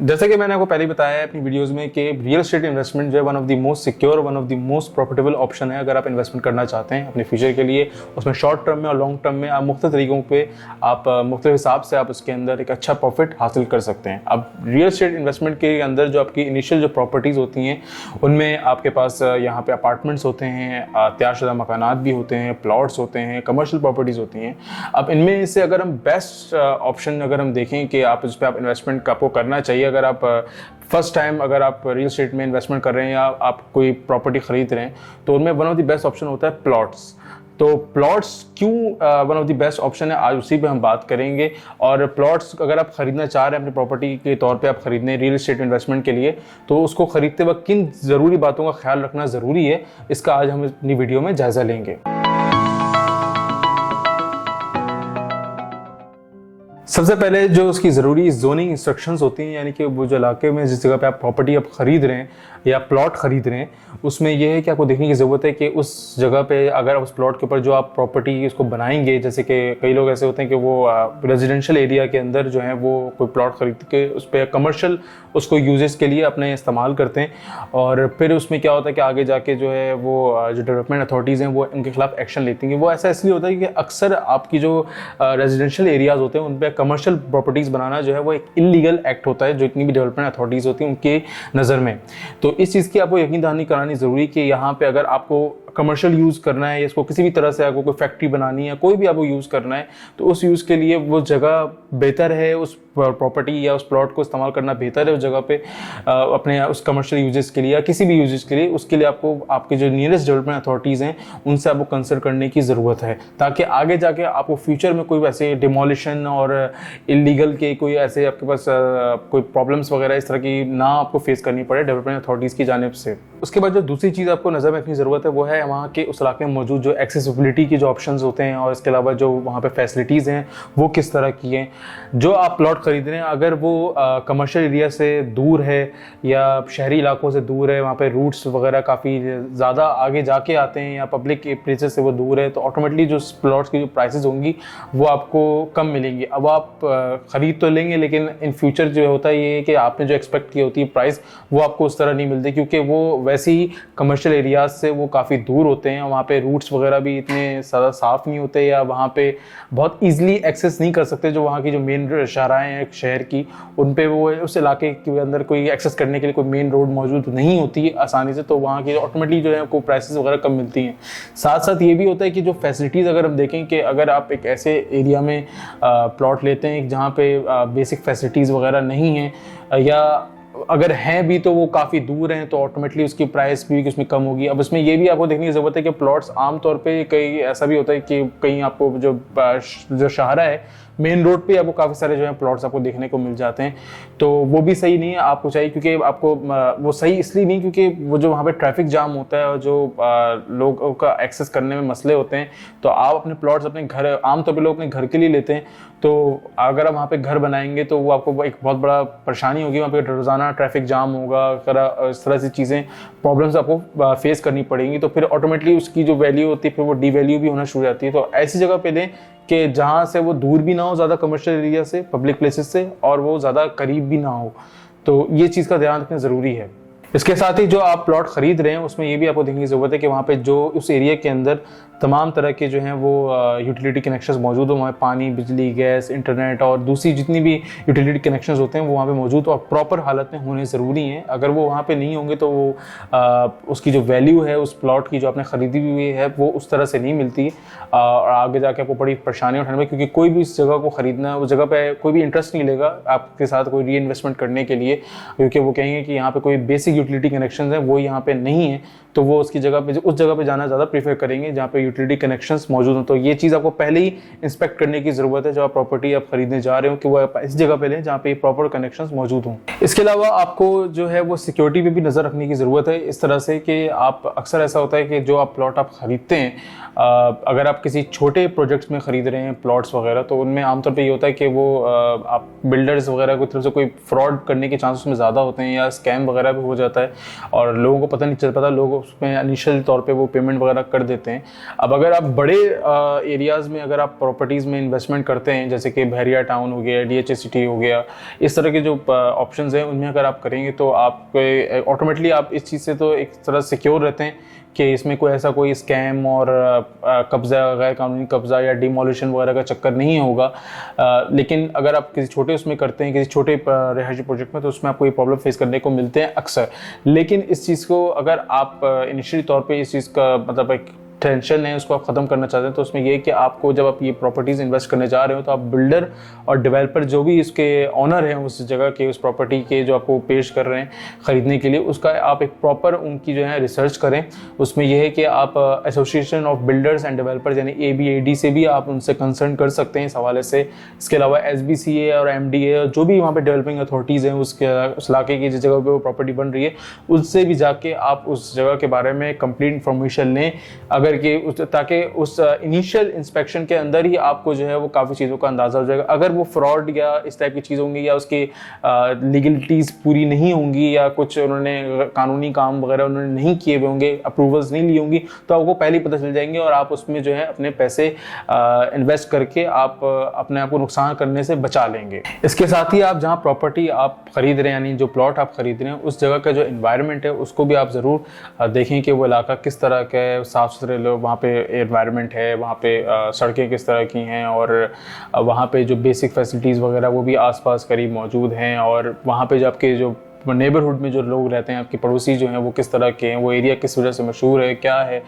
जैसे कि मैंने आपको पहले बताया है अपनी वीडियोस में कि रियल एस्टेट इन्वेस्टमेंट जो है one of the most secure, one of the most profitable option है अगर आप इन्वेस्टमेंट करना चाहते हैं अपने फ्यूचर के लिए। उसमें शॉर्ट टर्म में और लॉन्ग टर्म में आप मुख्तलिफ तरीकों पे आप मुख्तलिफ हिसाब से आप उसके अंदर एक अच्छा प्रॉफिट हासिल कर सकते हैं। अब रियल एस्टेट इन्वेस्टमेंट के अंदर जो आपकी इनिशियल जो प्रॉपर्टीज़ होती हैं उनमें आपके पास यहाँ पे अपार्टमेंट्स होते हैं, तैयारशुदा मकानात भी होते हैं, प्लॉट्स होते हैं, कमर्शियल प्रॉपर्टीज़ होती हैं। अब इनमें से अगर हम बेस्ट ऑप्शन अगर हम देखें कि आप उस पर आप इन्वेस्टमेंट आपको करना चाहिए, अगर आप फर्स्ट टाइम अगर आप रियल एस्टेट में इन्वेस्टमेंट कर रहे हैं या आप कोई प्रॉपर्टी खरीद रहे हैं तो उनमें one of the best option होता है प्लॉट्स। तो प्लॉट्स क्यों one of the best option है, आज उसी पे हम बात करेंगे। और प्लॉट्स अगर आप खरीदना चाह रहे हैं अपनी प्रॉपर्टी के तौर पे आप खरीदने रियल एस्टेट इन्वेस्टमेंट के लिए, तो उसको खरीदते वक्त किन ज़रूरी बातों का ख्याल रखना ज़रूरी है, इसका आज हम अपनी वीडियो में जायज़ा लेंगे। सबसे पहले जो उसकी ज़रूरी जोनिंग इंस्ट्रक्शंस होती हैं, यानी कि वो जो इलाके में जिस जगह पे आप प्रॉपर्टी आप ख़रीद रहे हैं या प्लॉट ख़रीद रहे हैं, उसमें यह है कि आपको देखने की ज़रूरत है कि उस जगह पे अगर उस प्लॉट के ऊपर जो आप प्रॉपर्टी उसको बनाएंगे, जैसे कि कई लोग ऐसे होते हैं कि वो रेजिडेंशियल एरिया के अंदर जो है वो कोई प्लॉट ख़रीद के उस पर कमर्शियल उसको यूजेस के लिए अपने इस्तेमाल करते हैं और फिर उसमें क्या होता है कि आगे जाके जो है वो जो डेवलपमेंट अथॉरिटीज़ हैं वो उनके खिलाफ एक्शन लेती हैं। वो ऐसा इसलिए होता है कि अक्सर आपकी जो रेजिडेंशियल एरियाज़ होते हैं उन पर कमर्शियल प्रॉपर्टीज़ बनाना जो है वो एक इलीगल एक्ट होता है, जो इतनी भी डेवलपमेंट अथॉरिटीज़ होती हैं उनके नज़र में। तो इस चीज़ की आपको यकीन दहानी करानी ज़रूरी कि यहाँ पे अगर आपको कमर्शियल यूज़ करना है या इसको किसी भी तरह से आपको कोई फैक्ट्री बनानी है, कोई भी आपको यूज़ करना है, तो उस यूज़ के लिए वो जगह बेहतर है, उस प्रॉपर्टी या उस प्लॉट को इस्तेमाल करना बेहतर है उस जगह पे अपने उस कमर्शियल यूजेस के लिए या किसी भी यूजेस के लिए। उसके लिए आपको आपके जो नियरेस्ट डेवलपमेंट अथॉरिटीज़ हैं उनसे आपको कंसल्ट करने की ज़रूरत है, ताकि आगे जाके आपको फ्यूचर में कोई वैसे डिमोलिशन और इलीगल के कोई ऐसे आपके पास कोई प्रॉब्लम्स वगैरह इस तरह की ना आपको फेस करनी पड़े डेवलपमेंट अथॉरिटीज़ की जानिब से। उसके बाद जो दूसरी चीज़ आपको नज़र में रखनी ज़रूरत है वो है वहाँ के उस इलाके में मौजूद जो एक्सेसिबिलिटी की जो ऑप्शंस होते हैं और इसके अलावा जो वहाँ पे फैसिलिटीज़ हैं वो किस तरह की हैं। जो आप प्लॉट खरीद रहे हैं अगर वो कमर्शियल एरिया से दूर है या शहरी इलाकों से दूर है, वहाँ पे रूट्स वगैरह काफ़ी ज़्यादा आगे जाके आते हैं या पब्लिक प्लेसेस से वो दूर है, तो ऑटोमेटिकली जो प्लॉट्स की जो प्राइसेस होंगी वो आपको कम मिलेंगी। अब आप ख़रीद तो लेंगे लेकिन इन फ्यूचर जो होता है ये है कि आपने जो एक्सपेक्ट की होती है प्राइस वो आपको उस तरह नहीं मिलती, क्योंकि वो वैसे ही कमर्शियल एरियाज से वो काफ़ी दूर होते हैं, वहाँ पे रूट्स वगैरह भी इतने ज़्यादा साफ़ नहीं होते या वहाँ पे बहुत ईजिली एक्सेस नहीं कर सकते। जो वहाँ की जो मेन शाहराएँ हैं शहर की, उन पे वो उस इलाके के अंदर कोई एक्सेस करने के लिए कोई मेन रोड मौजूद नहीं होती आसानी से, तो वहाँ की ऑटोमेटिकली जो है को प्राइसेस वगैरह कम मिलती हैं। साथ साथ ये भी होता है कि जो फैसिलिटीज़ अगर हम देखें कि अगर आप एक ऐसे एरिया में प्लॉट लेते हैं जहाँ पे बेसिक फैसिलिटीज़ वगैरह नहीं हैं या अगर हैं भी तो वो काफ़ी दूर हैं, तो ऑटोमेटिकली उसकी प्राइस भी उसमें कम होगी। अब उसमें ये भी आपको देखने की ज़रूरत है कि प्लॉट्स आमतौर पे कहीं ऐसा भी होता है कि कहीं आपको जो शाहरा है मेन रोड पे आपको काफ़ी सारे जो है प्लॉट्स आपको देखने को मिल जाते हैं, तो वो भी सही नहीं है आपको चाहिए, क्योंकि आपको वो सही इसलिए नहीं क्योंकि वो जो वहाँ पे ट्रैफिक जाम होता है और जो लोगों का एक्सेस करने में मसले होते हैं, तो आप अपने प्लॉट्स अपने घर आमतौर पे लोग अपने घर के लिए लेते हैं, तो अगर आप वहाँ पे घर बनाएंगे तो वो आपको एक बहुत बड़ा परेशानी होगी, वहाँ पे रोज़ाना ट्रैफिक जाम होगा, इस तरह से चीज़ें प्रॉब्लम्स आपको फेस करनी पड़ेंगी, तो फिर ऑटोमेटिकली उसकी जो वैल्यू होती है फिर वो डी वैल्यू भी होना शुरू हो जाती है। तो ऐसी जगह पे लें कि जहाँ से वो दूर भी ना हो ज़्यादा कमर्शियल एरिया से, पब्लिक प्लेसेस से, और वो ज़्यादा करीब भी ना हो, तो ये चीज़ का ध्यान रखना ज़रूरी है। इसके साथ ही जो आप प्लॉट खरीद रहे हैं उसमें ये भी आपको देखने की ज़रूरत है कि वहाँ पे जो उस एरिया के अंदर तमाम तरह के जो हैं वो यूटिलिटी कनेक्शंस मौजूद हो, वहाँ पानी, बिजली, गैस, इंटरनेट और दूसरी जितनी भी यूटिलिटी कनेक्शंस होते हैं वो वहाँ पे मौजूद और प्रॉपर हालत में होने ज़रूरी हैं। अगर वो वहाँ पे नहीं होंगे तो वो उसकी जो वैल्यू है उस प्लॉट की जो आपने ख़रीदी हुई है वो उस तरह से नहीं मिलती और आगे जाके आपको बड़ी परेशानी उठाने में, क्योंकि कोई भी इस जगह को ख़रीदना, उस जगह पर कोई भी इंटरेस्ट नहीं लेगा आपके साथ कोई री इन्वेस्टमेंट करने के लिए, क्योंकि वो कहेंगे कि यहाँ पर कोई बेसिक यूटिलिटी कनेक्शन है वो यहाँ पे नहीं है, तो वो उसकी जगह पे उस जगह पे जाना ज़्यादा प्रीफर करेंगे जहाँ पे यूटिलिटी कनेक्शंस मौजूद हों। तो ये चीज़ आपको पहले ही इंस्पेक्ट करने की ज़रूरत है जो आप प्रॉपर्टी आप खरीदने जा रहे हो कि वो आप इस जगह पे लें जहाँ पे प्रॉपर कनेक्शंस मौजूद हों। इसके अलावा आपको जो है वो सिक्योरिटी पे भी नज़र रखने की ज़रूरत है, इस तरह से कि आप अक्सर ऐसा होता है कि जो आप प्लॉट आप ख़रीदते हैं, अगर आप किसी छोटे प्रोजेक्ट्स में ख़रीद रहे हैं प्लॉट्स वगैरह, तो उनमें आमतौर पर ये होता है कि वो आप बिल्डर्स वगैरह की तरफ से कोई फ्रॉड करने के चांसेस में ज़्यादा होते हैं या स्कैम वगैरह भी हो जाता जाता है और लोगों को पता नहीं चल पाता, लोग उसमें इनिशियल तौर पे वो पेमेंट वगैरह कर देते हैं। अब अगर आप बड़े एरियाज़ में अगर आप प्रॉपर्टीज़ में इन्वेस्टमेंट करते हैं, जैसे कि बहरिया टाउन हो गया, DHA सिटी हो गया, इस तरह के जो ऑप्शंस हैं उनमें अगर आप करेंगे तो आप ऑटोमेटिकली आप इस चीज़ से तो एक तरह सिक्योर रहते हैं कि इसमें कोई स्कैम और कब्ज़ा, गैर कानूनी कब्ज़ा या डिमोलिशन वगैरह का चक्कर नहीं होगा। लेकिन अगर आप किसी छोटे उसमें करते हैं, किसी छोटे रिहायशी प्रोजेक्ट में, तो उसमें आपको ये प्रॉब्लम फेस करने को मिलते हैं अक्सर। लेकिन इस चीज़ को अगर आप इनिशियली तौर पे इस चीज़ का मतलब एक टेंशन है उसको आप ख़त्म करना चाहते हैं, तो उसमें ये है कि आपको जब आप ये प्रॉपर्टीज़ इन्वेस्ट करने जा रहे हो तो आप बिल्डर और डेवलपर जो भी इसके ऑनर हैं उस जगह के, उस प्रॉपर्टी के जो आपको पेश कर रहे हैं ख़रीदने के लिए, उसका आप एक प्रॉपर उनकी जो है रिसर्च करें। उसमें यह है कि आप association of builders and developers यानी ABAD से भी आप उनसे कंसर्न कर सकते हैं इस हवाले से। इसके अलावा SBCA और MDA जो भी वहाँ पर डेवलपिंग अथॉरिटीज़ हैं उस इलाके की जिस जगह पर वो प्रॉपर्टी बन रही है, उससे भी जाके आप उस जगह के बारे में कंप्लीट इन्फॉर्मेशन लें, अगर कि ताकि उस इनिशियल इंस्पेक्शन के अंदर ही आपको जो है वो काफ़ी चीज़ों का अंदाज़ा हो जाएगा। अगर वो फ्रॉड या इस टाइप की चीज़ होंगी या उसकी लीगलिटीज़ पूरी नहीं होंगी या कुछ उन्होंने कानूनी काम वगैरह उन्होंने नहीं किए हुए होंगे, अप्रूवल्स नहीं ली होंगी, तो आपको पहले ही पता चल जाएंगे और आप उसमें जो है अपने पैसे इन्वेस्ट करके आप अपने आप को नुकसान करने से बचा लेंगे। इसके साथ ही आप जहाँ प्रॉपर्टी आप खरीद रहे हैं यानी जो प्लॉट आप खरीद रहे हैं उस जगह का जो एनवायरनमेंट है उसको भी आप ज़रूर देखें कि वो इलाका किस तरह का है, साफ़ सुथरे लोग वहाँ पे एनवायरनमेंट है, वहाँ पे सड़कें किस तरह की हैं और वहाँ पे जो बेसिक फैसिलिटीज़ वगैरह वो भी आसपास करीब मौजूद हैं, और वहाँ पे जो आपके जो नेबरहुड में जो लोग रहते हैं, आपके पड़ोसी जो हैं वो किस तरह के हैं, वो एरिया किस वजह से मशहूर है, क्या है,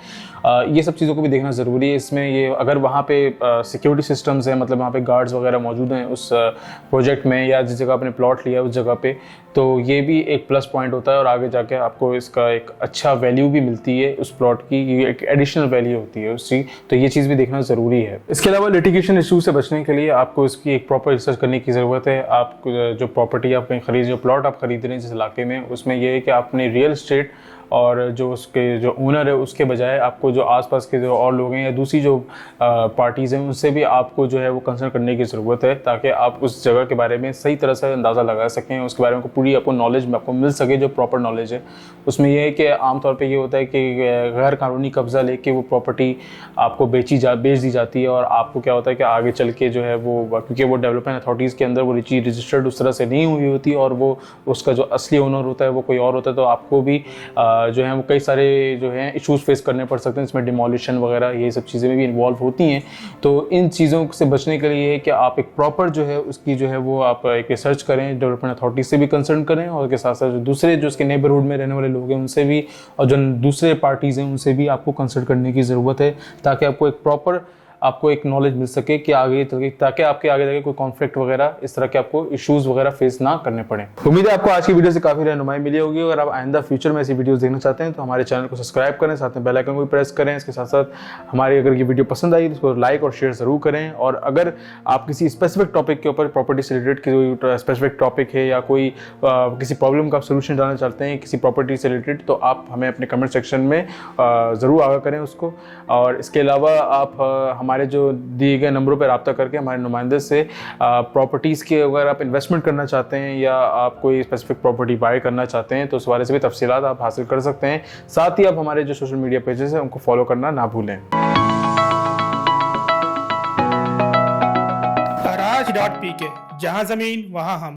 ये सब चीज़ों को भी देखना ज़रूरी है। इसमें ये अगर वहाँ पे सिक्योरिटी सिस्टम्स हैं, मतलब वहाँ पे गार्ड्स वगैरह मौजूद हैं उस प्रोजेक्ट में या जिस जगह आपने प्लॉट लिया उस जगह पे, तो ये भी एक प्लस पॉइंट होता है और आगे जाके आपको इसका एक अच्छा वैल्यू भी मिलती है उस प्लॉट की, ये एक एडिशनल वैल्यू होती है उसकी, तो ये चीज़ भी देखना ज़रूरी है। इसके अलावा लिटिगेशन इशू से बचने के लिए आपको इसकी एक प्रॉपर रिसर्च करने की ज़रूरत है। आप जो प्रॉपर्टी आप कहीं खरीद, जो प्लॉट आप खरीद रहे हैं जिस इलाके में, उसमें यह है कि आपने रियल एस्टेट और जो उसके जो ओनर है उसके बजाय आपको जो आसपास के जो और लोग हैं या दूसरी जो पार्टीज़ हैं उनसे भी आपको जो है वो कंसर्न करने की ज़रूरत है, ताकि आप उस जगह के बारे में सही तरह से अंदाज़ा लगा सकें, उसके बारे में पूरी आपको नॉलेज आपको मिल सके, जो प्रॉपर नॉलेज है। उसमें यह है कि आमतौर पे ये होता है कि गैर कानूनी कब्ज़ा लेके वो प्रॉपर्टी आपको बेच दी जाती है और आपको क्या होता है कि आगे चल के जो है वो, क्योंकि वो डेवलपमेंट अथॉरिटीज़ के अंदर वो चीज़ रजिस्टर्ड उस तरह से नहीं हुई होती और वो उसका जो असली ओनर होता है वो कोई और होता है, तो आपको भी जो है वो कई सारे जो हैं इश्यूज़ फेस करने पड़ सकते हैं। इसमें डिमोलिशन वगैरह ये सब चीज़ें भी इन्वॉल्व होती हैं, तो इन चीज़ों से बचने के लिए है कि आप एक प्रॉपर जो है उसकी जो है वो आप एक रिसर्च करें, डेवलपमेंट अथॉरिटी से भी कंसर्न करें और के साथ साथ जो दूसरे जो उसके नेबरहुड में रहने वाले लोग हैं उनसे भी और जो दूसरे पार्टीज़ हैं उनसे भी आपको कंसल्ट करने की ज़रूरत है, ताकि आपको एक प्रॉपर आपको एक नॉलेज मिल सके कि आगे ताकि आपके आगे जाके कोई कॉन्फ्लिक्ट वगैरह इस तरह के आपको इश्यूज वगैरह फेस ना करने पड़े। उम्मीद है आपको आज की वीडियो से काफ़ी रहनुमाई मिली होगी। अगर आप आइंदा फ्यूचर में ऐसी वीडियोस देखना चाहते हैं तो हमारे चैनल को सब्सक्राइब करें, साथ में बेल आइकन को भी प्रेस करें। इसके साथ साथ हमारी अगर ये वीडियो पसंद आई तो उसको लाइक और शेयर ज़रूर करें, और अगर आप किसी स्पेसिफिक टॉपिक के ऊपर प्रॉपर्टी से रिलेटेड कोई स्पेसिफिक टॉपिक है या कोई किसी प्रॉब्लम का आप सोल्यूशन डालना चाहते हैं किसी प्रॉपर्टी से रिलेटेड, तो आप हमें अपने कमेंट सेक्शन में ज़रूर आगाह करें उसको। और इसके अलावा आप हमारे जो दिए गए नंबरों पर रब्ता करके हमारे नुमाइंदे से प्रॉपर्टीज़ के अगर आप इन्वेस्टमेंट करना चाहते हैं या आप कोई स्पेसिफिक प्रॉपर्टी बाय करना चाहते हैं तो उस बारे से भी तफसीलात आप हासिल कर सकते हैं। साथ ही आप हमारे जो सोशल मीडिया पेजेस हैं उनको फॉलो करना ना भूलें। Raj.pk, जहाँ ज़मीन वहाँ हम।